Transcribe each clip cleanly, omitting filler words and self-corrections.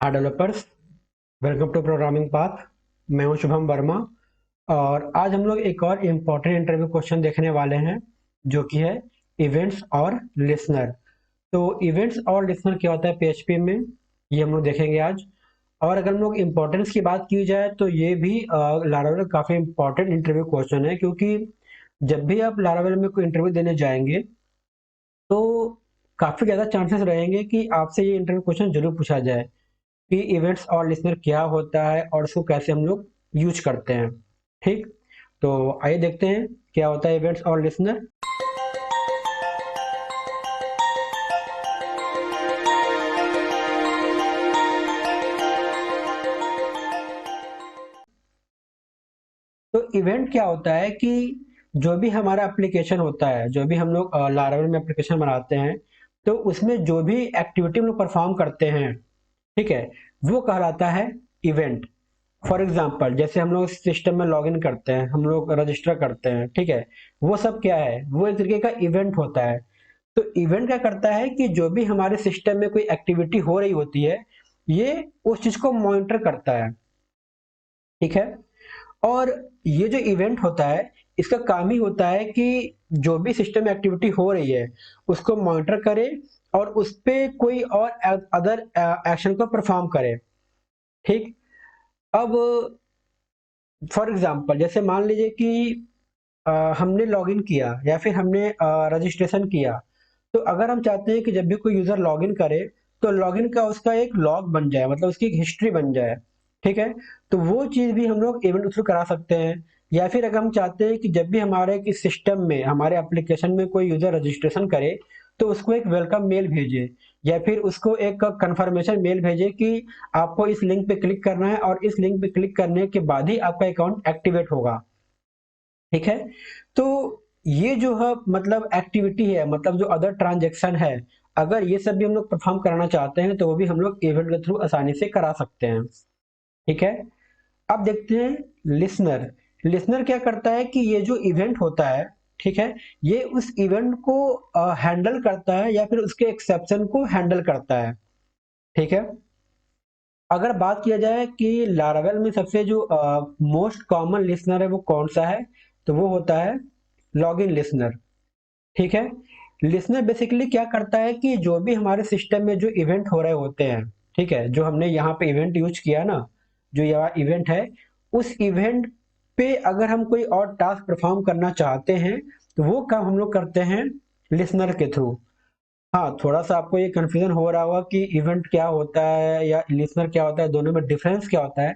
Hi developers, welcome to programming path. मैं हूं शुभम वर्मा और आज हम लोग एक और इम्पोर्टेंट इंटरव्यू क्वेश्चन देखने वाले हैं जो कि है इवेंट्स और लिसनर। तो इवेंट्स और लिसनर क्या होता है पीएचपी में, ये हम लोग देखेंगे आज। और अगर हम लोग इम्पोर्टेंस की बात की जाए तो ये भी लारावेल काफ़ी इम्पोर्टेंट इंटरव्यू क्वेश्चन है, क्योंकि जब भी आप लारावेल में कोई इंटरव्यू देने जाएंगे तो काफ़ी ज़्यादा चांसेस रहेंगे कि आपसे ये इंटरव्यू क्वेश्चन जरूर पूछा जाए कि इवेंट्स और लिसनर क्या होता है और उसको कैसे हम लोग यूज करते हैं। ठीक, तो आइए देखते हैं क्या होता है इवेंट्स और लिसनर। तो इवेंट क्या होता है कि जो भी हमारा एप्लीकेशन होता है, जो भी हम लोग लारावेल में एप्लीकेशन बनाते हैं, तो उसमें जो भी एक्टिविटी हम लोग परफॉर्म करते हैं, ठीक है, वो कहलाता है इवेंट। फॉर एग्जाम्पल जैसे हम लोग सिस्टम में लॉगिन करते हैं, हम लोग रजिस्टर करते हैं, ठीक है, वो सब क्या है, वो एक तरीके का इवेंट होता है। तो इवेंट क्या करता है कि जो भी हमारे सिस्टम में कोई एक्टिविटी हो रही होती है, ये उस चीज को मॉनिटर करता है। ठीक है, और ये जो इवेंट होता है, इसका काम ही होता है कि जो भी सिस्टम में एक्टिविटी हो रही है उसको मॉनिटर करे और उस पे कोई और अदर एक्शन को परफॉर्म करे। ठीक, अब फॉर एग्जाम्पल जैसे मान लीजिए कि हमने लॉगिन किया या फिर हमने रजिस्ट्रेशन किया, तो अगर हम चाहते हैं कि जब भी कोई यूजर लॉगिन करे तो लॉगिन का उसका एक लॉग बन जाए, मतलब उसकी एक हिस्ट्री बन जाए। ठीक है, तो वो चीज भी हम लोग इवेंट थ्रू करा सकते हैं। या फिर अगर हम चाहते हैं कि जब भी हमारे किस सिस्टम में, हमारे एप्लीकेशन में कोई यूजर रजिस्ट्रेशन करे तो उसको एक वेलकम मेल भेजे या फिर उसको एक कंफर्मेशन मेल भेजे कि आपको इस लिंक पे क्लिक करना है और इस लिंक पे क्लिक करने के बाद ही आपका अकाउंट एक्टिवेट होगा। ठीक है, तो ये जो है मतलब एक्टिविटी है, मतलब जो अदर ट्रांजेक्शन है, अगर ये सब भी हम लोग परफॉर्म कराना चाहते हैं तो वो भी हम लोग इवेंट के थ्रू आसानी से करा सकते हैं। ठीक है, अब देखते हैं लिसनर। लिसनर क्या करता है कि ये जो इवेंट होता है, ठीक है, ये उस इवेंट को हैंडल करता है या फिर उसके एक्सेप्शन को हैंडल करता है। ठीक है, अगर बात किया जाए कि लारावेल में सबसे जो मोस्ट कॉमन लिसनर है वो कौन सा है, तो वो होता है लॉगिन लिसनर। ठीक है, लिसनर बेसिकली क्या करता है कि जो भी हमारे सिस्टम में जो इवेंट हो रहे होते हैं, ठीक है, जो हमने यहाँ पे इवेंट यूज किया ना, जो यहाँ इवेंट है, उस इवेंट पे अगर हम कोई और टास्क परफॉर्म करना चाहते हैं तो वो काम हम लोग करते हैं लिसनर के थ्रू। हाँ, थोड़ा सा आपको ये कंफ्यूजन हो रहा होगा कि इवेंट क्या होता है या लिसनर क्या होता है, दोनों में डिफरेंस क्या होता है।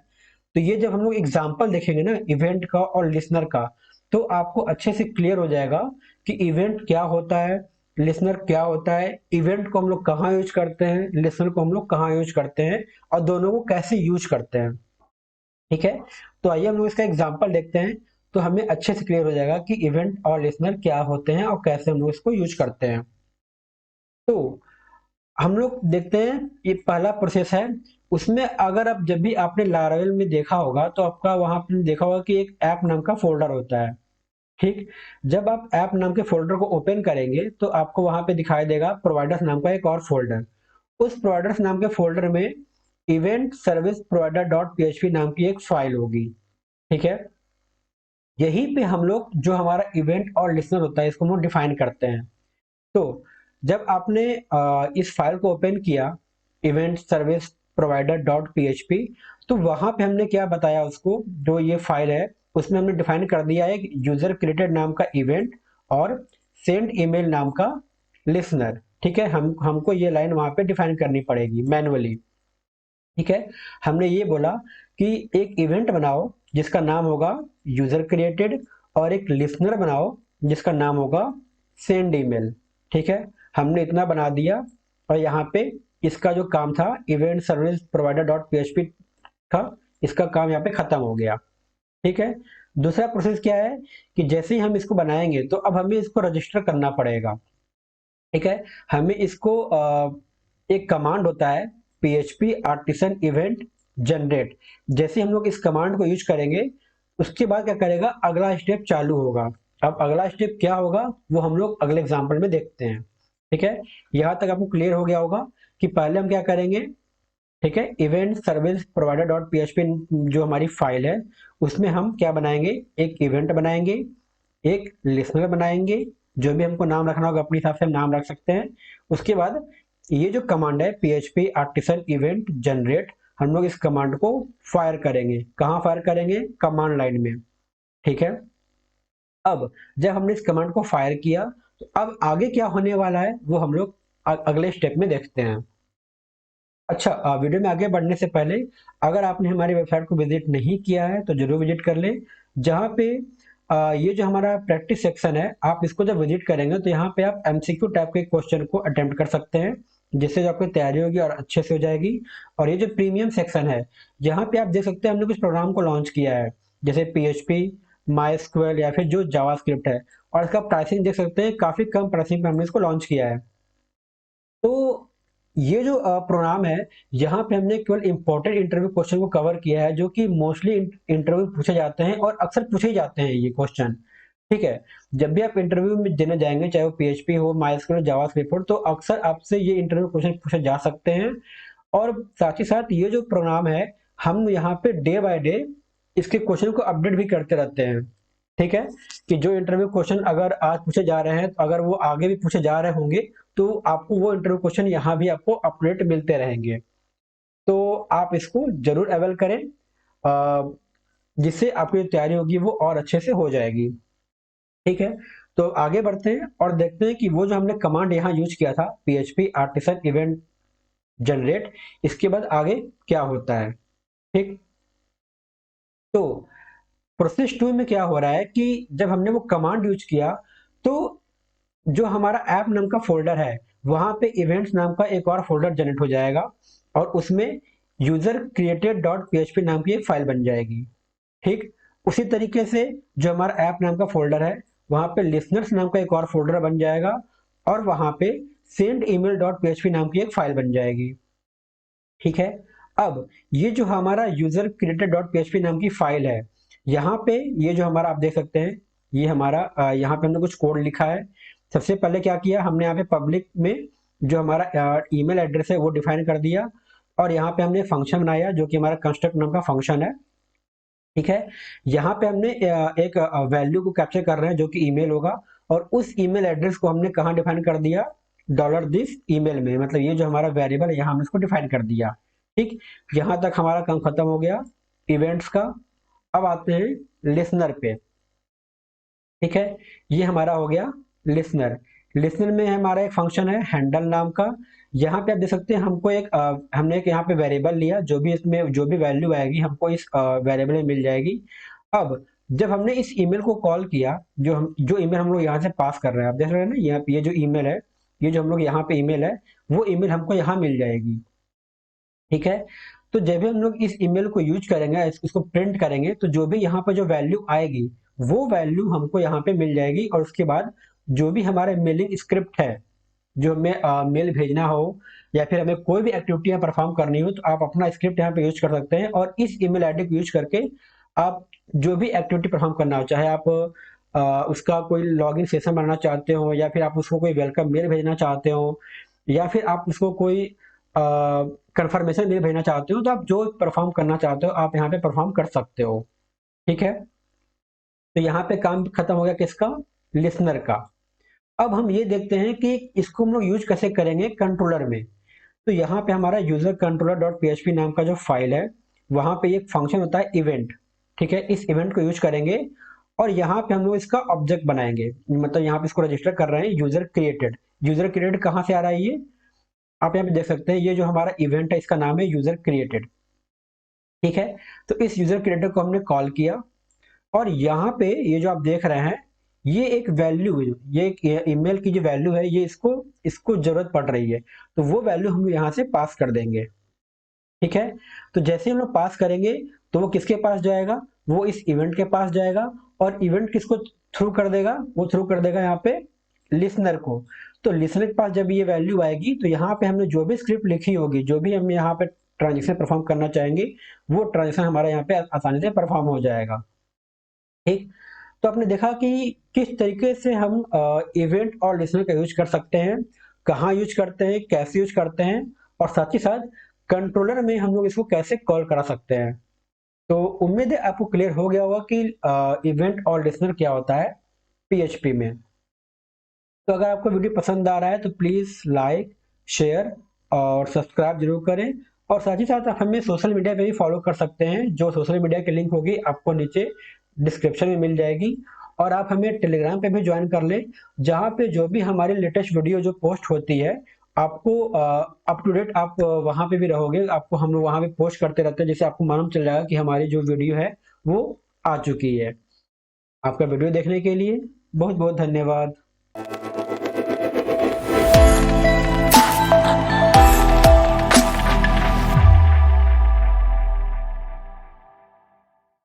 तो ये जब हम लोग एग्जाम्पल देखेंगे ना इवेंट का और लिसनर का, तो आपको अच्छे से क्लियर हो जाएगा कि इवेंट क्या होता है, लिसनर क्या होता है, इवेंट को हम लोग कहाँ यूज करते हैं, लिसनर को हम लोग कहाँ यूज करते हैं और दोनों को कैसे यूज करते हैं। ठीक है, तो आइए हम लोग इसका एग्जाम्पल देखते हैं, तो हमें अच्छे से क्लियर हो जाएगा कि इवेंट और लिसनर क्या होते हैं और कैसे हम लोग इसको यूज करते हैं। तो हम लोग देखते हैं, ये पहला प्रोसेस है। उसमें अगर आप जब भी आपने लारावेल में देखा होगा तो आपका वहां पे देखा होगा कि एक ऐप नाम का फोल्डर होता है। ठीक, जब आप ऐप नाम के फोल्डर को ओपन करेंगे तो आपको वहां पे दिखाई देगा प्रोवाइडर्स नाम का एक और फोल्डर। उस प्रोवाइडर्स नाम के फोल्डर में event service provider dot PHP नाम की एक फाइल होगी। ठीक है, यहीं पे हम लोग जो हमारा इवेंट और लिसनर होता है इसको हम लोग डिफाइन करते हैं। तो जब आपने इस फाइल को ओपन किया, event service provider dot PHP, तो वहां पे हमने क्या बताया, उसको जो ये फाइल है उसमें हमने डिफाइन कर दिया है यूजर क्रिएटेड नाम का इवेंट और सेंड ईमेल नाम का लिसनर। ठीक है, हमको ये लाइन वहां पे डिफाइन करनी पड़ेगी मैनुअली। ठीक है, हमने ये बोला कि एक इवेंट बनाओ जिसका नाम होगा यूजर क्रिएटेड और एक लिसनर बनाओ जिसका नाम होगा सेंड ईमेल। ठीक है, हमने इतना बना दिया और यहाँ पे इसका जो काम था event service provider dot PHP का, इसका काम यहाँ पे खत्म हो गया। ठीक है, दूसरा प्रोसेस क्या है कि जैसे ही हम इसको बनाएंगे तो अब हमें इसको रजिस्टर करना पड़ेगा। ठीक है, हमें इसको एक कमांड होता है php आर्टिसन इवेंट जनरेट। जैसे हम लोग इस कमांड को यूज करेंगे उसके बाद क्या करेगा, अगला स्टेप चालू होगा। अब अगला स्टेप क्या होगा वो हम लोग अगले एग्जाम्पल में देखते हैं। ठीक है, यहां तक आपको क्लियर हो गया होगा कि पहले हम क्या करेंगे, ठीक है। Event service provider dot PHP जो हमारी फाइल है, उसमें हम क्या बनाएंगे, एक इवेंट बनाएंगे, एक लिसनर बनाएंगे, जो भी हमको नाम रखना होगा अपने हिसाब से हम नाम रख सकते हैं। उसके बाद ये जो कमांड है php आर्टिसन इवेंट जनरेट, हम लोग इस कमांड को फायर करेंगे। कहाँ फायर करेंगे, कमांड लाइन में। ठीक है। अब जब हमने इस कमांड को फायर किया तो अब आगे क्या होने वाला है वो हम लोग अगले स्टेप में देखते हैं। अच्छा, वीडियो में आगे बढ़ने से पहले अगर आपने हमारी वेबसाइट को विजिट नहीं किया है तो जरूर विजिट कर लें। जहाँ पे ये जो हमारा प्रैक्टिस सेक्शन है, आप इसको जब विजिट करेंगे तो यहाँ पे आप एमसीक्यू टाइप के क्वेश्चन को अटेम्प्ट कर सकते हैं, जिससे जो आपकी तैयारी होगी और अच्छे से हो जाएगी। और ये जो प्रीमियम सेक्शन है, यहाँ पे आप देख सकते हैं हमने कुछ प्रोग्राम को लॉन्च किया है, जैसे PHP, MySQL या फिर जो जावास्क्रिप्ट है। और इसका प्राइसिंग देख सकते हैं, काफी कम प्राइसिंग पे हमने इसको लॉन्च किया है। तो ये जो प्रोग्राम है, यहाँ पे हमने केवल इंपॉर्टेंट इंटरव्यू क्वेश्चन को कवर किया है, जो कि मोस्टली इंटरव्यू पूछे जाते हैं और अक्सर पूछे ही जाते हैं ये क्वेश्चन। ठीक है। जब भी आप इंटरव्यू में देने जाएंगे, चाहे वो PHP हो, MySQL हो, जावास्क्रिप्ट हो, तो अक्सर आपसे ये इंटरव्यू क्वेश्चन पूछे जा सकते हैं। और साथ ही साथ ये जो प्रोग्राम है, हम यहाँ पे डे बाय डे इसके क्वेश्चन को अपडेट भी करते रहते हैं। ठीक है। कि जो इंटरव्यू क्वेश्चन अगर आज पूछे जा रहे हैं, तो अगर वो आगे भी पूछे जा रहे होंगे तो आपको वो इंटरव्यू क्वेश्चन यहाँ भी आपको अपडेट मिलते रहेंगे। तो आप इसको जरूर अवेल करें, जिससे आपकी जो तैयारी होगी वो और अच्छे से हो जाएगी। ठीक है। तो आगे बढ़ते हैं और देखते हैं कि वो जो हमने कमांड यहाँ यूज किया था, PHP आर्टिसन इवेंट जनरेट, इसके बाद आगे क्या होता है। ठीक। तो प्रोसेस 2 में क्या हो रहा है कि जब हमने वो कमांड यूज किया तो जो हमारा ऐप नाम का फोल्डर है, वहां पे इवेंट्स नाम का एक और फोल्डर जनरेट हो जाएगा और उसमें यूजर क्रिएटेड डॉट पीएचपी नाम की एक फाइल बन जाएगी। ठीक। उसी तरीके से जो हमारा ऐप नाम का फोल्डर है, वहां पे लिसनर्स नाम का एक और फोल्डर बन जाएगा और वहां पे सेंड ईमेल डॉट पीएचपी नाम की एक फाइल बन जाएगी। ठीक है। अब ये जो हमारा यूजर क्रिएटेड डॉट पीएचपी नाम की फाइल है, यहाँ पे ये जो हमारा आप देख सकते हैं, ये हमारा यहाँ पे हमने कुछ कोड लिखा है। सबसे पहले क्या किया हमने, यहाँ पे पब्लिक में जो हमारा ईमेल एड्रेस है वो डिफाइन कर दिया और यहाँ पे हमने फंक्शन बनाया जो कि हमारा कंस्ट्रक्ट नाम का फंक्शन है। ठीक है। यहाँ पे हमने एक वैल्यू को कैप्चर कर रहे हैं जो कि ईमेल होगा, और उस ईमेल एड्रेस को हमने कहाँ डिफाइन कर दिया, $this ईमेल में, मतलब ये जो हमारा वेरिएबल है यहाँ हमने इसको डिफाइन कर दिया। ठीक। यहाँ तक हमारा काम खत्म हो गया इवेंट्स का। अब आते हैं लिसनर पे। ठीक है। ये हमारा हो गया लिसनर। लिसनर में हमारा एक फंक्शन है हैंडल नाम का। यहाँ पे आप देख सकते हैं हमको हमने एक यहाँ पे वेरिएबल लिया, जो भी इसमें जो भी वैल्यू आएगी हमको इस वेरिएबल में मिल जाएगी। अब जब हमने इस ईमेल को कॉल किया, जो ईमेल हम लोग यहाँ से पास कर रहे हैं, आप देख रहे हैं ना, यहाँ पे ये जो ईमेल है, ये जो हम लोग यहाँ पे ईमेल है, वो ईमेल हमको यहाँ मिल जाएगी। ठीक है। तो जब भी हम लोग इस ईमेल को यूज करेंगे, इसको प्रिंट करेंगे, तो जो भी यहाँ पर जो वैल्यू आएगी वो वैल्यू हमको यहाँ पे मिल जाएगी। और उसके बाद जो भी हमारे मेलिंग स्क्रिप्ट है, जो हमें मेल भेजना हो या फिर हमें कोई भी एक्टिविटी यहाँ परफॉर्म करनी हो, तो आप अपना स्क्रिप्ट यहाँ पे यूज कर सकते हैं। और इस ईमेल आईडी को यूज करके आप जो भी एक्टिविटी परफॉर्म करना हो, चाहे आप उसका कोई लॉगिन सेशन बनाना चाहते हो, या फिर आप उसको कोई वेलकम मेल भेजना चाहते हो, या फिर आप उसको कोई कंफर्मेशन मेल भेजना चाहते हो, तो आप जो परफॉर्म करना चाहते हो आप यहाँ पे परफॉर्म कर सकते हो। ठीक है। तो यहाँ पे काम खत्म हो गया किसका, लिसनर का। अब हम ये देखते हैं कि इसको हम लोग यूज कैसे करेंगे कंट्रोलर में। तो यहाँ पे हमारा यूजर कंट्रोलर डॉट पीएचपी नाम का जो फाइल है, वहां पे एक फंक्शन होता है इवेंट। ठीक है। इस इवेंट को यूज करेंगे और यहाँ पे हम लोग इसका ऑब्जेक्ट बनाएंगे, मतलब यहाँ पे इसको रजिस्टर कर रहे हैं यूजर क्रिएटेड। यूजर क्रिएटेड कहाँ से आ रहा है, ये आप यहाँ पे देख सकते हैं, ये जो हमारा इवेंट है इसका नाम है यूजर क्रिएटेड। ठीक है। तो इस यूजर क्रिएटेड को हमने कॉल किया और यहाँ पे ये जो आप देख रहे हैं, ये एक वैल्यू है, ये एक ईमेल की जो वैल्यू है, ये इसको इसको जरूरत पड़ रही है, तो वो वैल्यू हम यहाँ से पास कर देंगे। ठीक है। तो जैसे हम लोग पास करेंगे तो वो किसके पास जाएगा, वो इस इवेंट के पास जाएगा। और इवेंट किसको थ्रू कर देगा, वो थ्रू कर देगा यहाँ पे लिसनर को। तो लिसनर के पास जब ये वैल्यू आएगी, तो यहाँ पे हमने जो भी स्क्रिप्ट लिखी होगी, जो भी हम यहाँ पे ट्रांजेक्शन परफॉर्म करना चाहेंगे, वो ट्रांजेक्शन हमारा यहाँ पे आसानी से परफॉर्म हो जाएगा। ठीक। तो आपने देखा कि किस तरीके से हम इवेंट और लिसनर का यूज कर सकते हैं, कहाँ यूज करते हैं, कैसे यूज करते हैं, और साथ ही साथ कंट्रोलर में हम लोग इसको कैसे कॉल करा सकते हैं। तो उम्मीद है आपको क्लियर हो गया होगा कि इवेंट और लिसनर क्या होता है पीएचपी में। तो अगर आपको वीडियो पसंद आ रहा है तो प्लीज लाइक, शेयर और सब्सक्राइब जरूर करें। और साथ ही साथ आप हमें सोशल मीडिया पे भी फॉलो कर सकते हैं, जो सोशल मीडिया की लिंक होगी आपको नीचे डिस्क्रिप्शन में मिल जाएगी। और आप हमें टेलीग्राम पे भी ज्वाइन कर लें, जहाँ पे जो भी हमारी लेटेस्ट वीडियो जो पोस्ट होती है आपको अप टू डेट आप वहाँ पे भी रहोगे। आपको हम लोग वहाँ पे पोस्ट करते रहते हैं, जिससे आपको मालूम चल जाएगा कि हमारी जो वीडियो है वो आ चुकी है। आपका वीडियो देखने के लिए बहुत बहुत धन्यवाद।